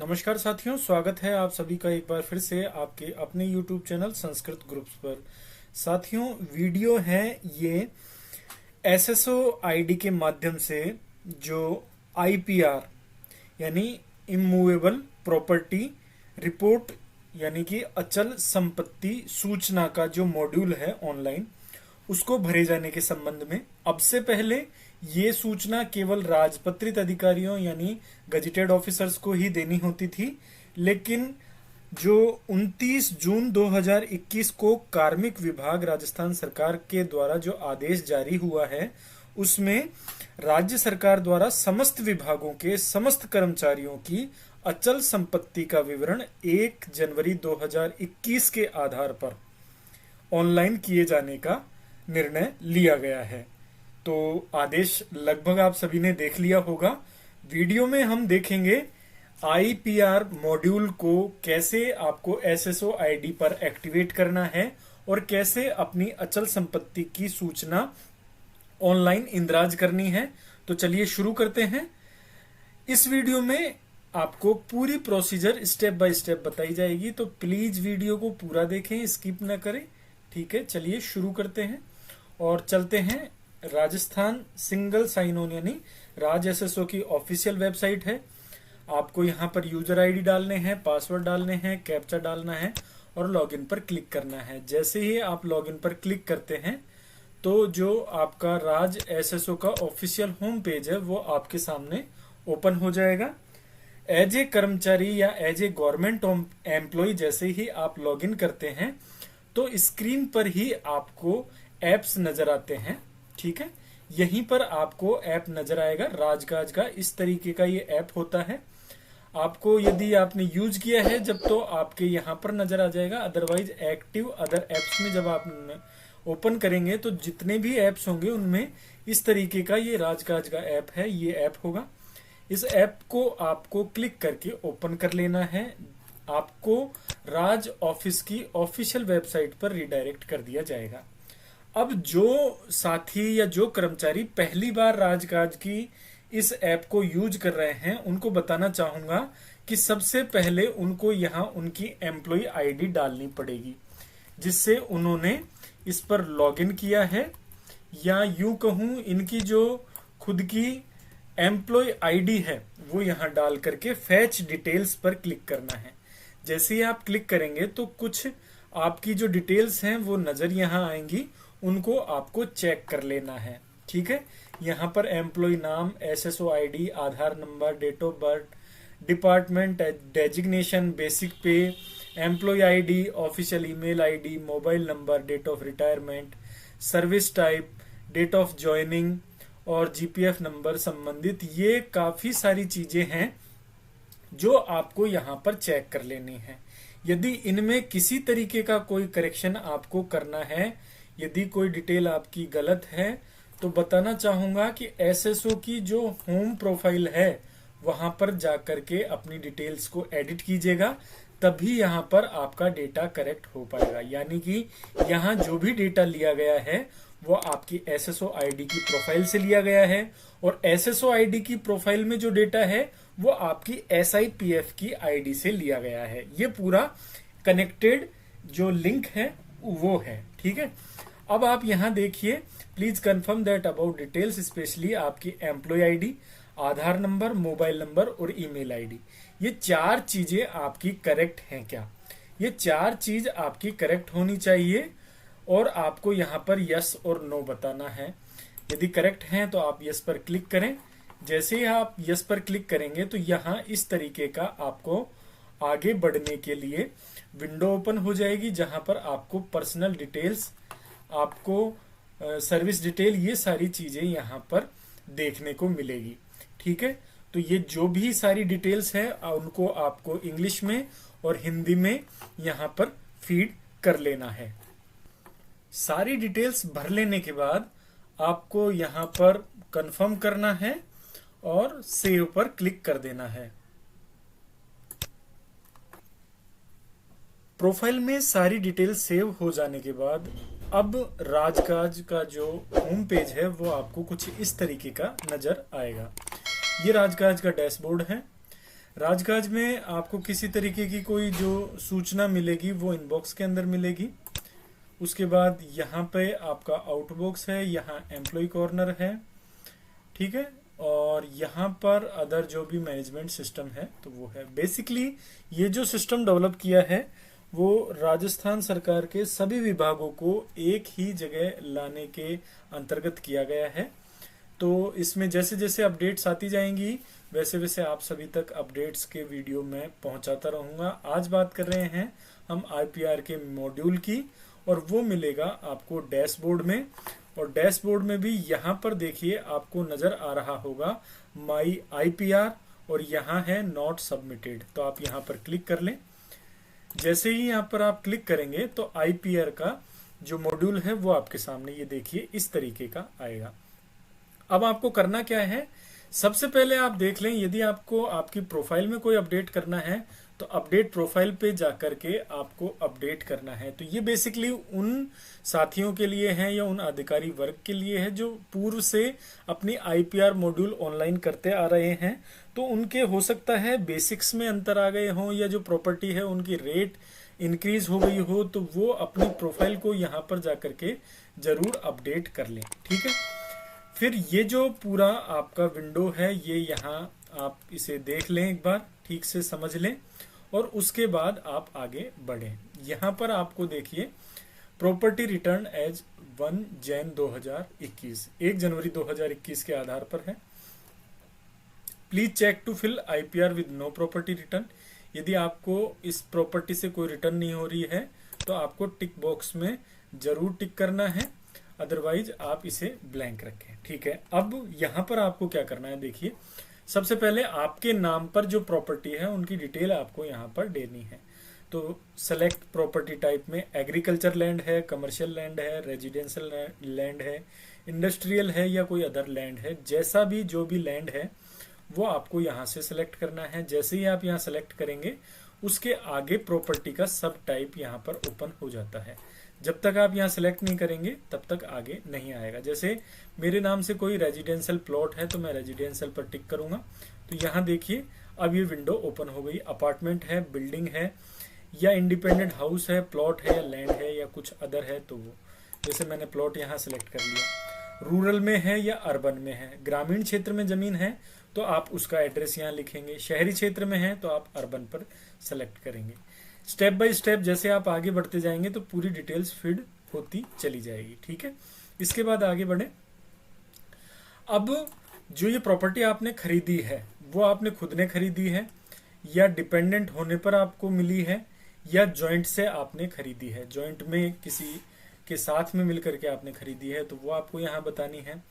नमस्कार साथियों, स्वागत है आप सभी का एक बार फिर से आपके अपने YouTube चैनल संस्कृत ग्रुप्स पर। साथियों, वीडियो है ये एसएसओ आईडी के माध्यम से जो आईपीआर यानी इमूवेबल प्रॉपर्टी रिपोर्ट यानी कि अचल संपत्ति सूचना का जो मॉड्यूल है ऑनलाइन, उसको भरे जाने के संबंध में। अब से पहले ये सूचना केवल राजपत्रित अधिकारियों यानी गजेटेड ऑफिसर्स को ही देनी होती थी, लेकिन जो 29 जून 2021 को कार्मिक विभाग राजस्थान सरकार के द्वारा जो आदेश जारी हुआ है, उसमें राज्य सरकार द्वारा समस्त विभागों के समस्त कर्मचारियों की अचल संपत्ति का विवरण 1 जनवरी 2021 के आधार पर ऑनलाइन किए जाने का निर्णय लिया गया है। तो आदेश लगभग आप सभी ने देख लिया होगा। वीडियो में हम देखेंगे आईपीआर मॉड्यूल को कैसे आपको एसएसओ आईडी पर एक्टिवेट करना है और कैसे अपनी अचल संपत्ति की सूचना ऑनलाइन इंदराज करनी है। तो चलिए शुरू करते हैं। इस वीडियो में आपको पूरी प्रोसीजर स्टेप बाय स्टेप बताई जाएगी, तो प्लीज वीडियो को पूरा देखें, स्किप न करें। ठीक है, चलिए शुरू करते हैं और चलते हैं। राजस्थान सिंगल साइन ऑन यानी राज एसएसओ की ऑफिशियल वेबसाइट है। आपको यहाँ पर यूजर आईडी डालने हैं, पासवर्ड डालने हैं, कैप्चा डालना है और लॉगिन पर क्लिक करना है। जैसे ही आप लॉगिन पर क्लिक करते हैं तो जो आपका राज एसएसओ का ऑफिशियल होम पेज है वो आपके सामने ओपन हो जाएगा। एज ए कर्मचारी या एज ए गवर्नमेंट एम्प्लॉय जैसे ही आप लॉगिन करते हैं तो स्क्रीन पर ही आपको एप्स नजर आते हैं। ठीक है, यहीं पर आपको ऐप नजर आएगा राजकाज का। इस तरीके का ये ऐप होता है। आपको यदि आपने यूज किया है जब तो आपके यहाँ पर नजर आ जाएगा, अदरवाइज एक्टिव अदर एप्स में जब आप ओपन करेंगे तो जितने भी एप्स होंगे उनमें इस तरीके का ये राजकाज का ऐप है, ये ऐप होगा। इस ऐप को आपको क्लिक करके ओपन कर लेना है। आपको राज ऑफिस की ऑफिशियल वेबसाइट पर रिडायरेक्ट कर दिया जाएगा। अब जो साथी या जो कर्मचारी पहली बार राजकाज की इस ऐप को यूज कर रहे हैं उनको बताना चाहूंगा कि सबसे पहले उनको यहाँ उनकी एम्प्लॉय आईडी डालनी पड़ेगी, जिससे उन्होंने इस पर लॉगिन किया है, या यूं कहूं इनकी जो खुद की एम्प्लॉय आईडी है वो यहाँ डाल करके फैच डिटेल्स पर क्लिक करना है। जैसे ही आप क्लिक करेंगे तो कुछ आपकी जो डिटेल्स हैं वो नजर यहाँ आएंगी, उनको आपको चेक कर लेना है। ठीक है, यहाँ पर एम्प्लॉय नाम, SSO ID, Aadhaar number, date of birth, department designation, basic pay, employ ID, official email ID, mobile number, date of retirement, service type, date of joining और जीपीएफ नंबर संबंधित ये काफी सारी चीजें हैं जो आपको यहाँ पर चेक कर लेनी है। यदि इनमें किसी तरीके का कोई करेक्शन आपको करना है, यदि कोई डिटेल आपकी गलत है, तो बताना चाहूंगा कि एसएसओ की जो होम प्रोफाइल है वहां पर जाकर के अपनी डिटेल्स को एडिट कीजिएगा, तभी यहां पर आपका डेटा करेक्ट हो पाएगा। यानी कि यहाँ जो भी डेटा लिया गया है वो आपकी एसएसओ आईडी की प्रोफाइल से लिया गया है, और एसएसओ आईडी की प्रोफाइल में जो डेटा है वो आपकी एसआईपीएफ की आईडी से लिया गया है। ये पूरा कनेक्टेड जो लिंक है वो है। ठीक है, अब आप यहाँ देखिए, please confirm that about details, specially आपकी employ ID, Aadhaar number, mobile number और ईमेल आईडी। ये चार चीजें आपकी करेक्ट हैं क्या? ये चार चीज आपकी करेक्ट होनी चाहिए और आपको यहाँ पर यस और नो बताना है। यदि करेक्ट हैं तो आप यस पर क्लिक करें। जैसे ही आप यस पर क्लिक करेंगे तो यहाँ इस तरीके का आपको आगे बढ़ने के लिए विंडो ओपन हो जाएगी, जहां पर आपको पर्सनल डिटेल्स, आपको सर्विस डिटेल, ये सारी चीजें यहाँ पर देखने को मिलेगी। ठीक है, तो ये जो भी सारी डिटेल्स हैं उनको आपको इंग्लिश में और हिंदी में यहाँ पर फीड कर लेना है। सारी डिटेल्स भर लेने के बाद आपको यहाँ पर कंफर्म करना है और सेव पर क्लिक कर देना है। प्रोफाइल में सारी डिटेल सेव हो जाने के बाद अब राजकाज का जो होम पेज है वो आपको कुछ इस तरीके का नजर आएगा। ये राजकाज का डैशबोर्ड है। राजकाज में आपको किसी तरीके की कोई जो सूचना मिलेगी वो इनबॉक्स के अंदर मिलेगी। उसके बाद यहाँ पे आपका आउटबॉक्स है, यहाँ एम्प्लॉय कॉर्नर है, ठीक है, और यहाँ पर अदर जो भी मैनेजमेंट सिस्टम है तो वो है। बेसिकली ये जो सिस्टम डेवलप किया है वो राजस्थान सरकार के सभी विभागों को एक ही जगह लाने के अंतर्गत किया गया है। तो इसमें जैसे जैसे अपडेट्स आती जाएंगी वैसे वैसे आप सभी तक अपडेट्स के वीडियो में पहुंचाता रहूंगा। आज बात कर रहे हैं हम आईपीआर के मॉड्यूल की, और वो मिलेगा आपको डैशबोर्ड में। और डैशबोर्ड में भी यहाँ पर देखिए आपको नजर आ रहा होगा माई आईपीआर, और यहाँ है नॉट सबमिटेड। तो आप यहाँ पर क्लिक कर लें। जैसे ही यहाँ पर आप क्लिक करेंगे तो आईपीआर का जो मॉड्यूल है वो आपके सामने ये देखिए इस तरीके का आएगा। अब आपको करना क्या है, सबसे पहले आप देख लें यदि आपको आपकी प्रोफाइल में कोई अपडेट करना है तो अपडेट प्रोफाइल पे जाकर के आपको अपडेट करना है। तो ये बेसिकली उन साथियों के लिए है या उन अधिकारी वर्ग के लिए है जो पूर्व से अपनी आईपीआर मॉड्यूल ऑनलाइन करते आ रहे हैं। तो उनके हो सकता है बेसिक्स में अंतर आ गए हों, या जो प्रॉपर्टी है उनकी रेट इंक्रीज हो गई हो, तो वो अपनी प्रोफाइल को यहाँ पर जाकर के जरूर अपडेट कर लें, ठीक है। फिर ये जो पूरा आपका विंडो है ये यहाँ आप इसे देख लें एक बार, ठीक से समझ लें, और उसके बाद आप आगे बढ़ें। यहाँ पर आपको देखिए प्रॉपर्टी रिटर्न एज 1 जैन 2021, 1 जनवरी 2021 के आधार पर है। Please check to fill IPR with no property return. यदि आपको इस प्रॉपर्टी से कोई रिटर्न नहीं हो रही है तो आपको टिक बॉक्स में जरूर टिक करना है, अदरवाइज आप इसे ब्लैंक रखें, ठीक है। अब यहाँ पर आपको क्या करना है, देखिए सबसे पहले आपके नाम पर जो प्रॉपर्टी है उनकी डिटेल आपको यहाँ पर देनी है। तो सेलेक्ट प्रॉपर्टी टाइप में एग्रीकल्चर लैंड है, कमर्शियल लैंड है, रेजिडेंशियल लैंड है, इंडस्ट्रियल है या कोई अदर लैंड है। जैसा भी जो भी लैंड है वो आपको यहाँ से सेलेक्ट करना है। जैसे ही आप यहाँ सेलेक्ट करेंगे उसके आगे प्रॉपर्टी का सब टाइप यहाँ पर ओपन हो जाता है। जब तक आप यहाँ सेलेक्ट नहीं करेंगे तब तक आगे नहीं आएगा। जैसे मेरे नाम से कोई रेजिडेंशियल प्लॉट है तो मैं रेजिडेंशियल पर टिक करूंगा, तो यहाँ देखिए अब ये विंडो ओपन हो गई। अपार्टमेंट है, बिल्डिंग है, या इंडिपेंडेंट हाउस है, प्लॉट है या लैंड है या कुछ अदर है, तो वो जैसे मैंने प्लॉट यहाँ सेलेक्ट कर लिया। रूरल में है या अर्बन में है, ग्रामीण क्षेत्र में जमीन है तो आप उसका एड्रेस यहाँ लिखेंगे, शहरी क्षेत्र में है तो आप अर्बन पर सेलेक्ट करेंगे। स्टेप बाय स्टेप जैसे आप आगे बढ़ते जाएंगे तो पूरी डिटेल्स फीड होती चली जाएगी, ठीक है। इसके बाद आगे बढ़े। अब जो ये प्रॉपर्टी आपने खरीदी है वो आपने खुद ने खरीदी है या डिपेंडेंट होने पर आपको मिली है या जॉइंट से आपने खरीदी है, जॉइंट में किसी के साथ में मिलकर के आपने खरीदी है तो वो आपको यहाँ बतानी है।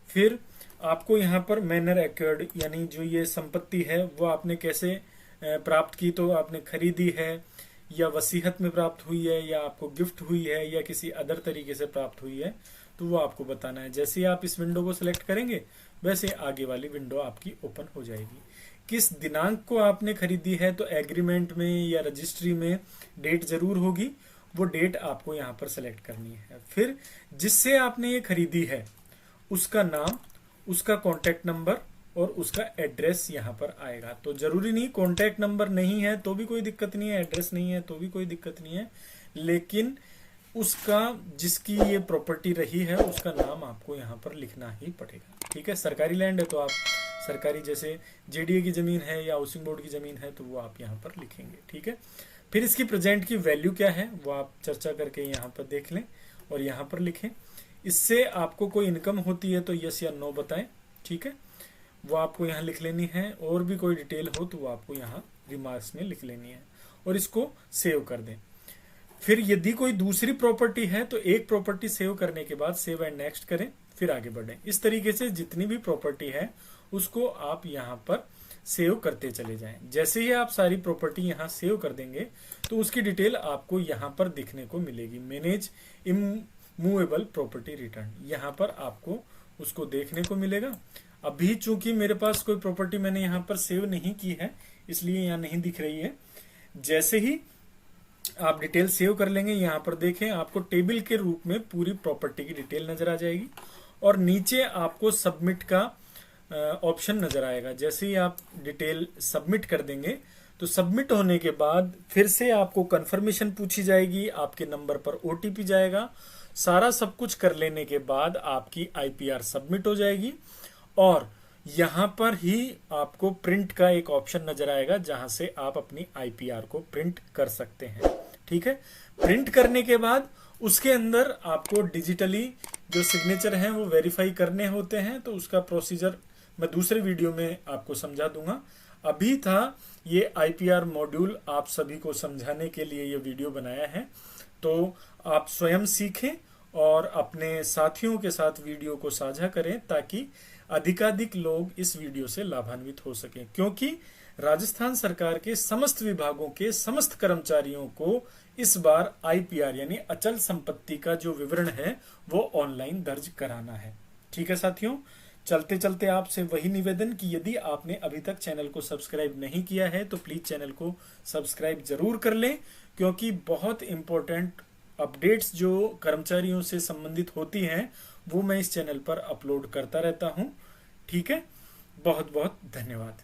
फिर आपको यहाँ पर मैनर एक्वर्ड यानी जो ये संपत्ति है वो आपने कैसे प्राप्त की, तो आपने खरीदी है या वसीयत में प्राप्त हुई है या आपको गिफ्ट हुई है या किसी अदर तरीके से प्राप्त हुई है, तो वो आपको बताना है। जैसे ही आप इस विंडो को सिलेक्ट करेंगे वैसे आगे वाली विंडो आपकी ओपन हो जाएगी। किस दिनांक को आपने खरीदी है तो एग्रीमेंट में या रजिस्ट्री में डेट जरूर होगी, वो डेट आपको यहाँ पर सिलेक्ट करनी है। फिर जिससे आपने ये खरीदी है उसका नाम, उसका कॉन्टेक्ट नंबर और उसका एड्रेस यहाँ पर आएगा। तो जरूरी नहीं, कॉन्टेक्ट नंबर नहीं है तो भी कोई दिक्कत नहीं है, एड्रेस नहीं है तो भी कोई दिक्कत नहीं है, लेकिन उसका जिसकी ये प्रॉपर्टी रही है उसका नाम आपको यहाँ पर लिखना ही पड़ेगा, ठीक है। सरकारी लैंड है तो आप सरकारी, जैसे जेडीए की जमीन है या हाउसिंग बोर्ड की जमीन है तो वो आप यहाँ पर लिखेंगे, ठीक है। फिर इसकी प्रेजेंट की वैल्यू क्या है वो आप चर्चा करके यहाँ पर देख लें और यहाँ पर लिखें। इससे आपको कोई इनकम होती है तो यस या नो बताएं, ठीक है, वो आपको यहाँ लिख लेनी है। और भी कोई डिटेल हो तो वो आपको यहाँ रिमार्क्स में लिख लेनी है और इसको सेव कर दें। फिर यदि कोई दूसरी प्रॉपर्टी है तो एक प्रॉपर्टी सेव करने के बाद सेव एंड नेक्स्ट करें, फिर आगे बढ़ें। इस तरीके से जितनी भी प्रॉपर्टी है उसको आप यहाँ पर सेव करते चले जाएं। जैसे ही आप सारी प्रॉपर्टी यहाँ सेव कर देंगे तो उसकी डिटेल आपको यहाँ पर दिखने को मिलेगी। मैनेज इमूवेबल प्रॉपर्टी रिटर्न, यहाँ पर आपको उसको देखने को मिलेगा। अभी चूंकि मेरे पास कोई प्रॉपर्टी मैंने यहाँ पर सेव नहीं की है इसलिए यहाँ नहीं दिख रही है। जैसे ही आप डिटेल सेव कर लेंगे यहाँ पर देखें आपको टेबल के रूप में पूरी प्रॉपर्टी की डिटेल नजर आ जाएगी और नीचे आपको सबमिट का ऑप्शन नजर आएगा। जैसे ही आप डिटेल सबमिट कर देंगे तो सबमिट होने के बाद फिर से आपको कंफर्मेशन पूछी जाएगी, आपके नंबर पर ओटीपी जाएगा। सारा सब कुछ कर लेने के बाद आपकी आईपीआर सबमिट हो जाएगी और यहां पर ही आपको प्रिंट का एक ऑप्शन नजर आएगा जहां से आप अपनी आईपीआर को प्रिंट कर सकते हैं। ठीक है, प्रिंट करने के बाद उसके अंदर आपको डिजिटली जो सिग्नेचर हैं वो वेरीफाई करने होते हैं, तो उसका प्रोसीजर मैं दूसरे वीडियो में आपको समझा दूंगा। अभी था ये आईपीआर मॉड्यूल आप सभी को समझाने के लिए ये वीडियो बनाया है, तो आप स्वयं सीखें और अपने साथियों के साथ वीडियो को साझा करें ताकि अधिकाधिक लोग इस वीडियो से लाभान्वित हो सकें, क्योंकि राजस्थान सरकार के समस्त विभागों के समस्त कर्मचारियों को इस बार आईपीआर यानी अचल संपत्ति का जो विवरण है वो ऑनलाइन दर्ज कराना है। ठीक है साथियों, चलते चलते आपसे वही निवेदन कि यदि आपने अभी तक चैनल को सब्सक्राइब नहीं किया है तो प्लीज चैनल को सब्सक्राइब जरूर कर लें, क्योंकि बहुत इंपॉर्टेंट अपडेट्स जो कर्मचारियों से संबंधित होती हैं वो मैं इस चैनल पर अपलोड करता रहता हूं। ठीक है, बहुत बहुत धन्यवाद।